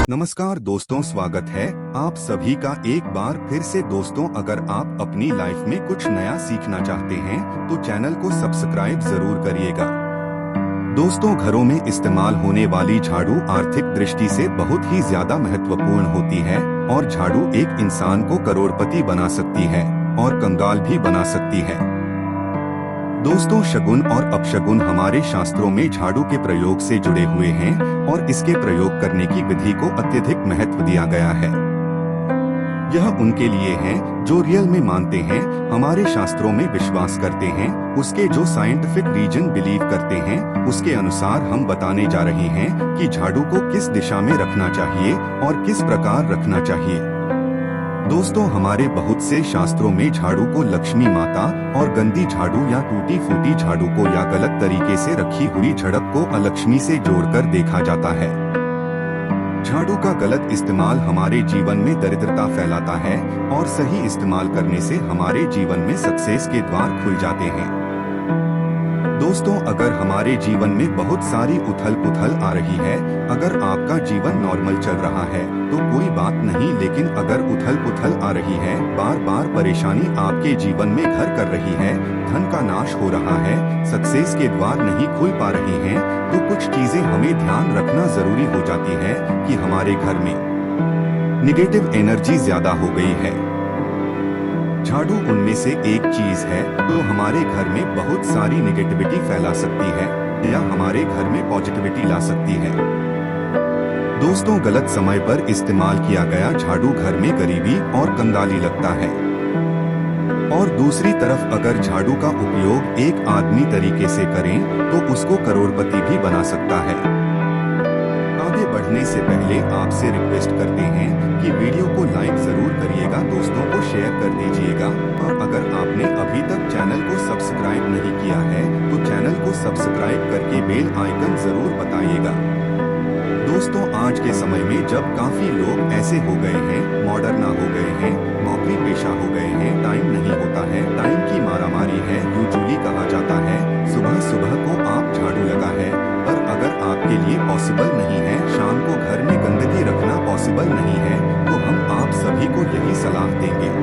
नमस्कार दोस्तों, स्वागत है आप सभी का एक बार फिर से। दोस्तों, अगर आप अपनी लाइफ में कुछ नया सीखना चाहते हैं तो चैनल को सब्सक्राइब जरूर करिएगा। दोस्तों, घरों में इस्तेमाल होने वाली झाड़ू आर्थिक दृष्टि से बहुत ही ज्यादा महत्वपूर्ण होती है और झाड़ू एक इंसान को करोड़पति बना सकती है और कंगाल भी बना सकती है। दोस्तों, शगुन और अपशगुन हमारे शास्त्रों में झाड़ू के प्रयोग से जुड़े हुए हैं और इसके प्रयोग करने की विधि को अत्यधिक महत्व दिया गया है। यह उनके लिए है जो रियल में मानते हैं, हमारे शास्त्रों में विश्वास करते हैं, उसके जो साइंटिफिक रीजन बिलीव करते हैं, उसके अनुसार हम बताने जा रहे हैं कि झाड़ू को किस दिशा में रखना चाहिए और किस प्रकार रखना चाहिए। दोस्तों, हमारे बहुत से शास्त्रों में झाड़ू को लक्ष्मी माता और गंदी झाड़ू या टूटी फूटी झाड़ू को या गलत तरीके से रखी हुई झड़प को अलक्ष्मी से जोड़कर देखा जाता है। झाड़ू का गलत इस्तेमाल हमारे जीवन में दरिद्रता फैलाता है और सही इस्तेमाल करने से हमारे जीवन में सक्सेस के द्वार खुल जाते हैं। दोस्तों, अगर हमारे जीवन में बहुत सारी उथल पुथल आ रही है, अगर आपका जीवन नॉर्मल चल रहा है तो कोई बात नहीं, लेकिन अगर उथल पुथल आ रही है, बार बार परेशानी आपके जीवन में घर कर रही है, धन का नाश हो रहा है, सक्सेस के द्वार नहीं खुल पा रही हैं, तो कुछ चीजें हमें ध्यान रखना जरूरी हो जाती है कि हमारे घर में निगेटिव एनर्जी ज्यादा हो गई है। झाड़ू उनमें से एक चीज है जो हमारे घर में बहुत सारी नेगेटिविटी फैला सकती है या हमारे घर में पॉजिटिविटी ला सकती है। दोस्तों, गलत समय पर इस्तेमाल किया गया झाड़ू घर में गरीबी और कंगाली लगता है और दूसरी तरफ अगर झाड़ू का उपयोग एक आदमी तरीके से करें तो उसको करोड़पति भी बना सकता है। आगे बढ़ने से पहले आपसे रिक्वेस्ट करते हैं कि वीडियो को लाइक जरूर करिएगा, दोस्तों को शेयर कर दीजिएगा और अगर आपने अभी तक चैनल को सब्सक्राइब नहीं किया है तो चैनल को सब्सक्राइब करके बेल आइकन जरूर बताइएगा। दोस्तों, आज के समय में जब काफी लोग ऐसे हो गए हैं, मॉडर्न हो गए हैं, नौकरी पेशा हो गए हैं, टाइम नहीं होता है, टाइम की मारामारी है, यूजुअली कहा जाता है सुबह सुबह को आप झाड़ू लगा है, पर अगर आपके लिए पॉसिबल नहीं है, शाम को घर में गंदगी रखना पॉसिबल नहीं है, तो हम आप सभी को यही सलाह देंगे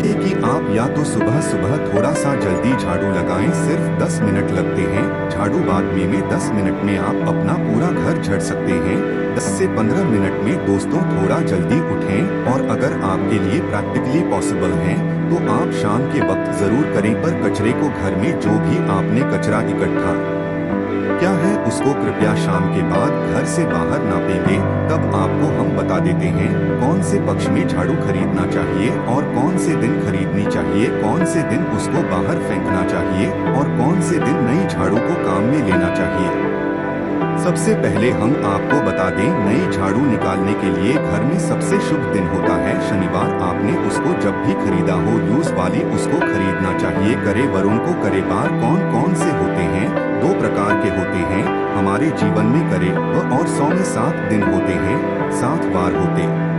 कि आप या तो सुबह सुबह थोड़ा सा जल्दी झाड़ू लगाएं, सिर्फ 10 मिनट लगते हैं झाड़ू बाद में 10 मिनट में आप अपना पूरा घर झड़ सकते हैं। 10 से 15 मिनट में दोस्तों थोड़ा जल्दी उठें और अगर आपके लिए प्रैक्टिकली पॉसिबल है तो आप शाम के वक्त जरूर करें, पर कचरे को घर में जो भी आपने कचरा इकट्ठा क्या है उसको कृपया शाम के बाद घर से बाहर ना फेंके। तब आपको हम बता देते हैं कौन से पक्ष में झाड़ू खरीदना चाहिए और कौन से दिन खरीदनी चाहिए, कौन से दिन उसको बाहर फेंकना चाहिए और कौन से दिन नई झाड़ू को काम में लेना चाहिए। सबसे पहले हम आपको बता दें, नई झाड़ू निकालने के लिए घर में सबसे शुभ दिन होता है शनिवार। आपने उसको जब भी खरीदा हो यूज वाली उसको खरीदना चाहिए। करे वरों को करे बार कौन कौन से होते हैं? 2 प्रकार के होते हैं हमारे जीवन में, करे और 100 में 7 दिन होते हैं, 7 वार होते हैं,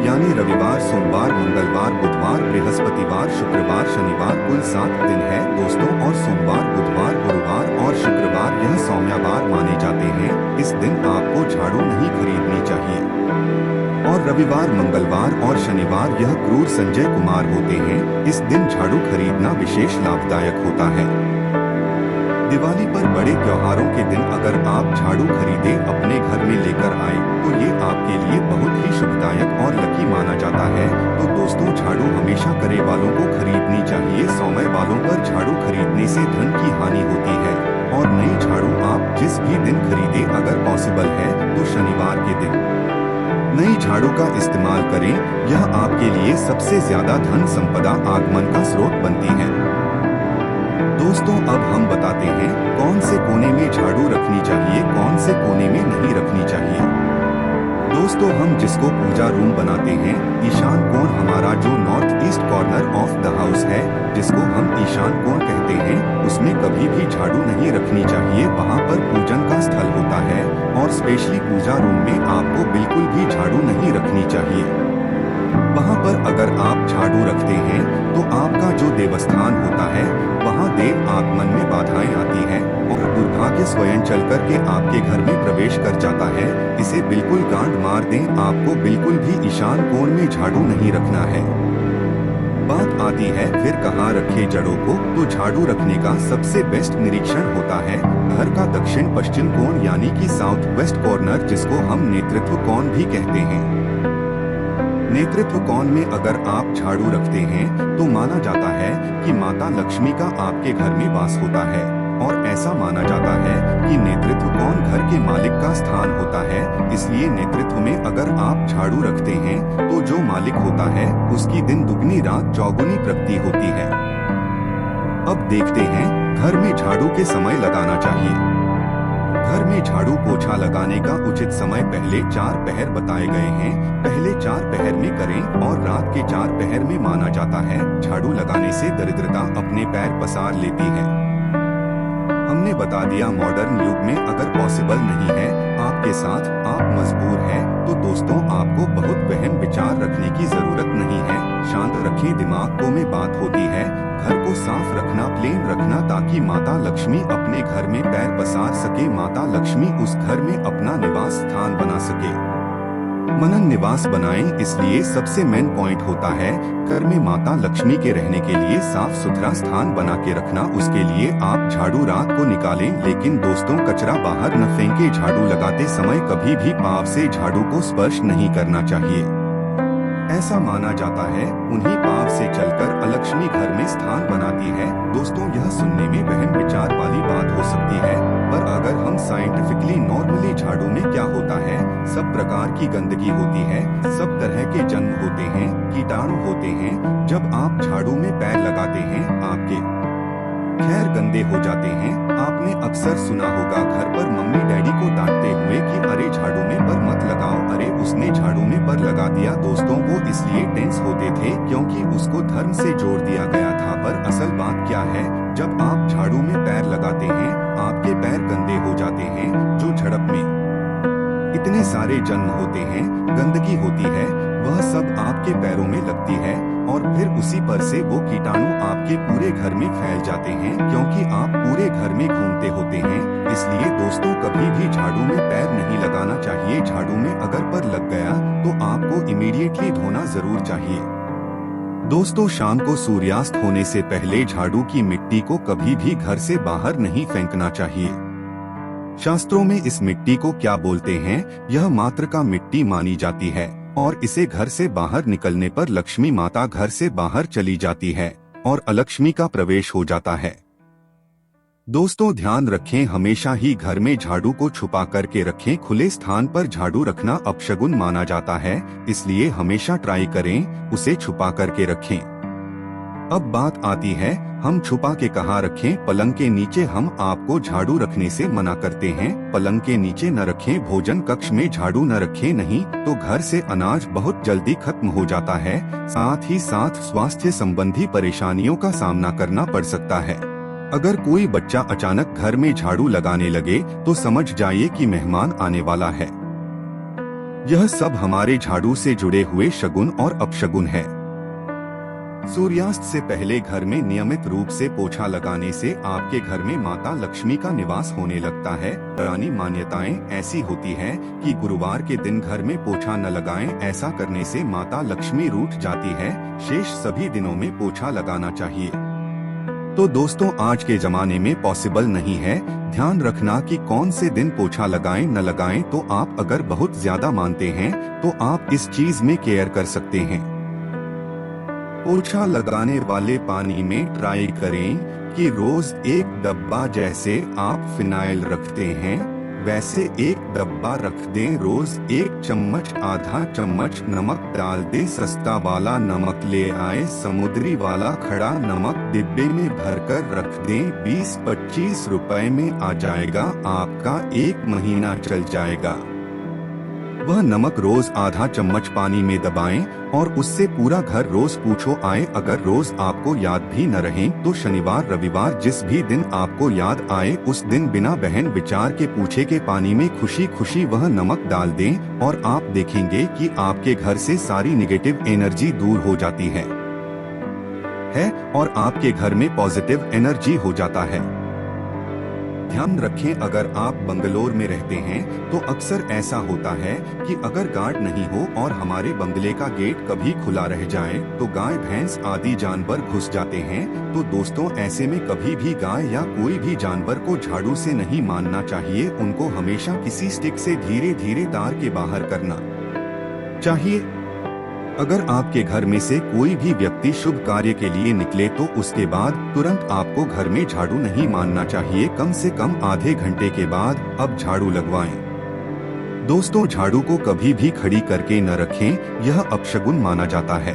यानी रविवार, सोमवार, मंगलवार, बुधवार, बृहस्पतिवार, शुक्रवार, शनिवार, कुल 7 दिन है दोस्तों। और सोमवार, बुधवार, गुरुवार और शुक्रवार यह सौम्यवार माने जाते हैं। इस दिन आपको झाड़ू नहीं खरीदनी चाहिए। और रविवार, मंगलवार और शनिवार यह क्रूर संजय कुमार होते हैं। इस दिन झाड़ू खरीदना विशेष लाभदायक होता है। दिवाली पर बड़े त्योहारों के दिन अगर आप झाड़ू खरीदे अपने घर में लेकर आए तो ये आपके लिए बहुत ही शुभदायक और लकी माना जाता है। तो दोस्तों, झाड़ू हमेशा करे वालों को खरीदनी चाहिए। सौम्य वालों पर झाड़ू खरीदने से धन की हानि होती है। और नई झाड़ू आप जिस भी दिन खरीदे, अगर पॉसिबल है तो शनिवार के दिन नई झाड़ू का इस्तेमाल करें। यह आपके लिए सबसे ज्यादा धन संपदा आगमन का स्रोत बनती है। दोस्तों, अब हम बताते हैं कौन से कोने में झाड़ू रखनी चाहिए, कौन से कोने में नहीं रखनी चाहिए। दोस्तों, हम जिसको पूजा रूम बनाते हैं, ईशान कोण हमारा जो north east corner of the house है, जिसको हम ईशान कोण कहते हैं, उसमें कभी भी झाड़ू नहीं रखनी चाहिए। वहाँ पर पूजन का स्थल होता है और स्पेशली पूजा रूम में आपको बिल्कुल भी झाड़ू नहीं रखनी चाहिए। वहाँ पर अगर आप झाड़ू रखते हैं तो आपका जो देवस्थान होता है वहाँ देव आगमन में बाधाएं आती हैं और दुर्भाग्य यह स्वयं चलकर के आपके घर में प्रवेश कर जाता है। इसे बिल्कुल गांड मार दें, आपको बिल्कुल भी ईशान कोण में झाड़ू नहीं रखना है। बात आती है फिर कहाँ रखे जड़ों को, तो झाड़ू रखने का सबसे बेस्ट निरीक्षण होता है घर का दक्षिण पश्चिम कोण यानी कि साउथ वेस्ट कॉर्नर, जिसको हम नेतृत्व कोण भी कहते हैं। नेतृत्व कोण में अगर आप झाड़ू रखते हैं तो माना जाता है कि माता लक्ष्मी का आपके घर में वास होता है, और ऐसा माना जाता है कि नेतृत्व कोण घर के मालिक का स्थान होता है। इसलिए नेतृत्व में अगर आप झाड़ू रखते हैं तो जो मालिक होता है उसकी दिन दुगनी रात चौगुनी प्रगति होती है। अब देखते हैं घर में झाड़ू के समय लगाना चाहिए। घर में झाड़ू पोछा लगाने का उचित समय पहले 4 पहर बताए गए हैं। पहले 4 पहर में करें और रात के 4 पहर में माना जाता है झाड़ू लगाने से दरिद्रता अपने पैर पसार लेती है। हमने बता दिया मॉडर्न युग में अगर पॉसिबल नहीं है आपके साथ, आप मजबूर हैं, तो दोस्तों आपको बहुत वहम विचार रखने की जरूरत नहीं है। शांत रखें दिमाग को, में बात होती है घर को साफ रखना, प्लेन रखना, ताकि माता लक्ष्मी अपने घर में पैर पसार सके, माता लक्ष्मी उस घर में अपना निवास स्थान बना सके। मनन निवास बनाएं, इसलिए सबसे मेन पॉइंट होता है घर में माता लक्ष्मी के रहने के लिए साफ सुथरा स्थान बना के रखना। उसके लिए आप झाड़ू रात को निकालें, लेकिन दोस्तों कचरा बाहर न फेंके। झाड़ू लगाते समय कभी भी पाँव से झाड़ू को स्पर्श नहीं करना चाहिए। ऐसा माना जाता है उन्हीं पाँव से चलकर अलक्ष्मी घर में स्थान बनाती है। दोस्तों यह सुनने में वहम विचार वाली बात हो सकती है, पर अगर हम साइंटिफिकली नॉर्मली झाड़ू में क्या होता है, सब प्रकार की गंदगी होती है, सब तरह के जन्म होते हैं, कीटाणु होते हैं। जब आप झाड़ू में पैर लगाते हैं आपके खैर गंदे हो जाते हैं। आपने अक्सर सुना होगा घर पर मम्मी डैडी को डांटते हुए कि अरे झाड़ू में पर मत लगाओ, अरे उसने झाड़ू में पर लगा दिया। दोस्तों वो इसलिए टेंस होते थे क्योंकि उसको धर्म से जोड़ दिया गया था। पर असल बात क्या है, जब आप झाड़ू में पैर लगाते हैं आपके पैर गंदे हो जाते हैं। जो झड़प में इतने सारे जन्म होते हैं, गंदगी होती है, वह सब आपके पैरों में लगती है और फिर उसी पर से वो कीटाणु आपके पूरे घर में फैल जाते हैं, क्योंकि आप पूरे घर में घूमते होते हैं। इसलिए दोस्तों कभी भी झाड़ू में पैर नहीं लगाना चाहिए। झाड़ू में अगर पर लग गया तो आपको इमीडिएटली धोना जरूर चाहिए। दोस्तों शाम को सूर्यास्त होने से पहले झाड़ू की मिट्टी को कभी भी घर से बाहर नहीं फेंकना चाहिए। शास्त्रों में इस मिट्टी को क्या बोलते हैं, यह मात्र का मिट्टी मानी जाती है और इसे घर से बाहर निकलने पर लक्ष्मी माता घर से बाहर चली जाती है और अलक्ष्मी का प्रवेश हो जाता है। दोस्तों ध्यान रखें, हमेशा ही घर में झाड़ू को छुपा करके रखें। खुले स्थान पर झाड़ू रखना अपशगुन माना जाता है, इसलिए हमेशा ट्राई करें उसे छुपा करके रखें। अब बात आती है हम छुपा के कहाँ रखें। पलंग के नीचे हम आपको झाड़ू रखने से मना करते हैं। पलंग के नीचे न रखें। भोजन कक्ष में झाड़ू न रखें, नहीं तो घर से अनाज बहुत जल्दी खत्म हो जाता है। साथ ही साथ स्वास्थ्य संबंधी परेशानियों का सामना करना पड़ सकता है। अगर कोई बच्चा अचानक घर में झाड़ू लगाने लगे तो समझ जाइए कि मेहमान आने वाला है। यह सब हमारे झाड़ू से जुड़े हुए शगुन और अपशगुन है। सूर्यास्त से पहले घर में नियमित रूप से पोछा लगाने से आपके घर में माता लक्ष्मी का निवास होने लगता है। पुरानी मान्यताएं ऐसी होती है कि गुरुवार के दिन घर में पोछा न लगाएं, ऐसा करने से माता लक्ष्मी रूठ जाती है। शेष सभी दिनों में पोछा लगाना चाहिए। तो दोस्तों आज के जमाने में पॉसिबल नहीं है। ध्यान रखना कि कौन से दिन पोछा लगाएं न लगाएं। तो आप अगर बहुत ज्यादा मानते हैं तो आप इस चीज में केयर कर सकते हैं। पोछा लगाने वाले पानी में ट्राई करें कि रोज एक डब्बा, जैसे आप फिनाइल रखते हैं वैसे एक डब्बा रख दें। रोज 1 चम्मच आधा चम्मच नमक डाल दें। सस्ता वाला नमक ले आए, समुद्री वाला खड़ा नमक डिब्बे में भरकर रख दें। 20-25 रुपए में आ जाएगा, आपका 1 महीना चल जाएगा। वह नमक रोज आधा चम्मच पानी में दबाएं और उससे पूरा घर रोज पूछो आए। अगर रोज आपको याद भी न रहे तो शनिवार रविवार जिस भी दिन आपको याद आए उस दिन बिना बहन विचार के पूछे के पानी में खुशी खुशी वह नमक डाल दें और आप देखेंगे कि आपके घर से सारी निगेटिव एनर्जी दूर हो जाती है और आपके घर में पॉजिटिव एनर्जी हो जाता है। ध्यान रखें, अगर आप बंगलोर में रहते हैं तो अक्सर ऐसा होता है कि अगर गार्ड नहीं हो और हमारे बंगले का गेट कभी खुला रह जाए तो गाय भैंस आदि जानवर घुस जाते हैं। तो दोस्तों, ऐसे में कभी भी गाय या कोई भी जानवर को झाड़ू से नहीं मारना चाहिए, उनको हमेशा किसी स्टिक से धीरे धीरे तार के बाहर करना चाहिए। अगर आपके घर में से कोई भी व्यक्ति शुभ कार्य के लिए निकले तो उसके बाद तुरंत आपको घर में झाड़ू नहीं मारना चाहिए, कम से कम आधे घंटे के बाद अब झाड़ू लगवाएं। दोस्तों, झाड़ू को कभी भी खड़ी करके न रखें, यह अपशगुन माना जाता है।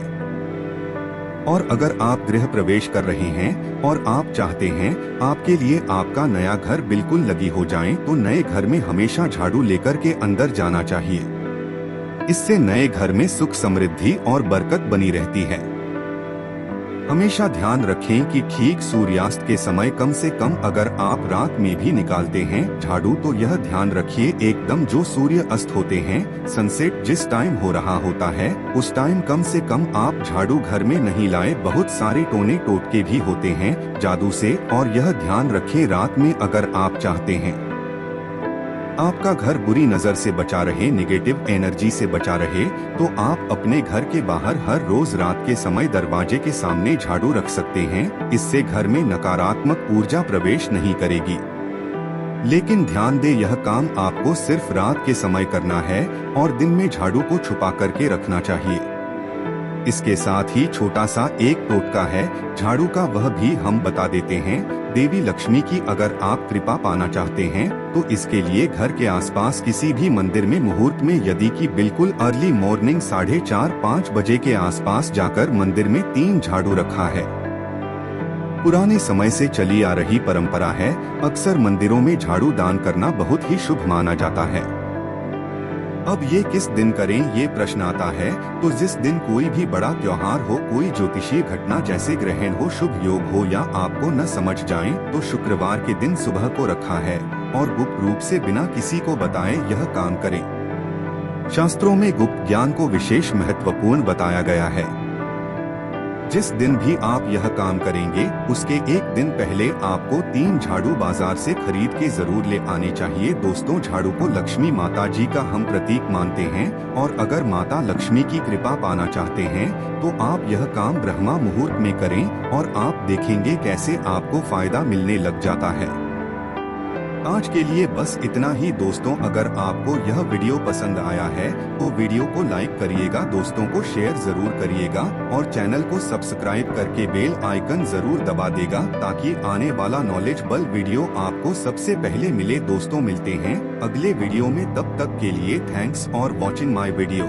और अगर आप गृह प्रवेश कर रहे हैं और आप चाहते हैं आपके लिए आपका नया घर बिल्कुल लगी हो जाए तो नए घर में हमेशा झाड़ू लेकर के अंदर जाना चाहिए। इससे नए घर में सुख समृद्धि और बरकत बनी रहती है। हमेशा ध्यान रखें कि ठीक सूर्यास्त के समय कम से कम अगर आप रात में भी निकालते हैं झाड़ू तो यह ध्यान रखिए एकदम जो सूर्य अस्त होते हैं, सनसेट जिस टाइम हो रहा होता है उस टाइम कम से कम आप झाड़ू घर में नहीं लाए। बहुत सारे टोने टोटके भी होते हैं जादू से, और यह ध्यान रखें रात में अगर आप चाहते हैं आपका घर बुरी नजर से बचा रहे, नेगेटिव एनर्जी से बचा रहे, तो आप अपने घर के बाहर हर रोज रात के समय दरवाजे के सामने झाड़ू रख सकते हैं। इससे घर में नकारात्मक ऊर्जा प्रवेश नहीं करेगी। लेकिन ध्यान दें, यह काम आपको सिर्फ रात के समय करना है और दिन में झाड़ू को छुपा करके रखना चाहिए। इसके साथ ही छोटा सा एक टोटका है झाड़ू का, वह भी हम बता देते हैं। देवी लक्ष्मी की अगर आप कृपा पाना चाहते हैं तो इसके लिए घर के आसपास किसी भी मंदिर में मुहूर्त में यदि कि बिल्कुल अर्ली मॉर्निंग 4:30-5 बजे के आसपास जाकर मंदिर में 3 झाड़ू रखा है। पुराने समय से चली आ रही परंपरा है, अक्सर मंदिरों में झाड़ू दान करना बहुत ही शुभ माना जाता है। अब ये किस दिन करें ये प्रश्न आता है, तो जिस दिन कोई भी बड़ा त्योहार हो, कोई ज्योतिषीय घटना जैसे ग्रहण हो, शुभ योग हो या आपको न समझ जाए तो शुक्रवार के दिन सुबह को रखा है और गुप्त रूप से बिना किसी को बताए यह काम करें। शास्त्रों में गुप्त ज्ञान को विशेष महत्वपूर्ण बताया गया है। जिस दिन भी आप यह काम करेंगे उसके एक दिन पहले आपको 3 झाड़ू बाजार से खरीद के जरूर ले आने चाहिए। दोस्तों, झाड़ू को लक्ष्मी माता जी का हम प्रतीक मानते हैं और अगर माता लक्ष्मी की कृपा पाना चाहते हैं तो आप यह काम ब्रह्मा मुहूर्त में करें और आप देखेंगे कैसे आपको फायदा मिलने लग जाता है। आज के लिए बस इतना ही दोस्तों। अगर आपको यह वीडियो पसंद आया है तो वीडियो को लाइक करिएगा, दोस्तों को शेयर जरूर करिएगा और चैनल को सब्सक्राइब करके बेल आइकन जरूर दबा देगा ताकि आने वाला नॉलेजेबल वीडियो आपको सबसे पहले मिले। दोस्तों, मिलते हैं अगले वीडियो में, तब तक के लिए थैंक्स और वॉचिंग माय वीडियो।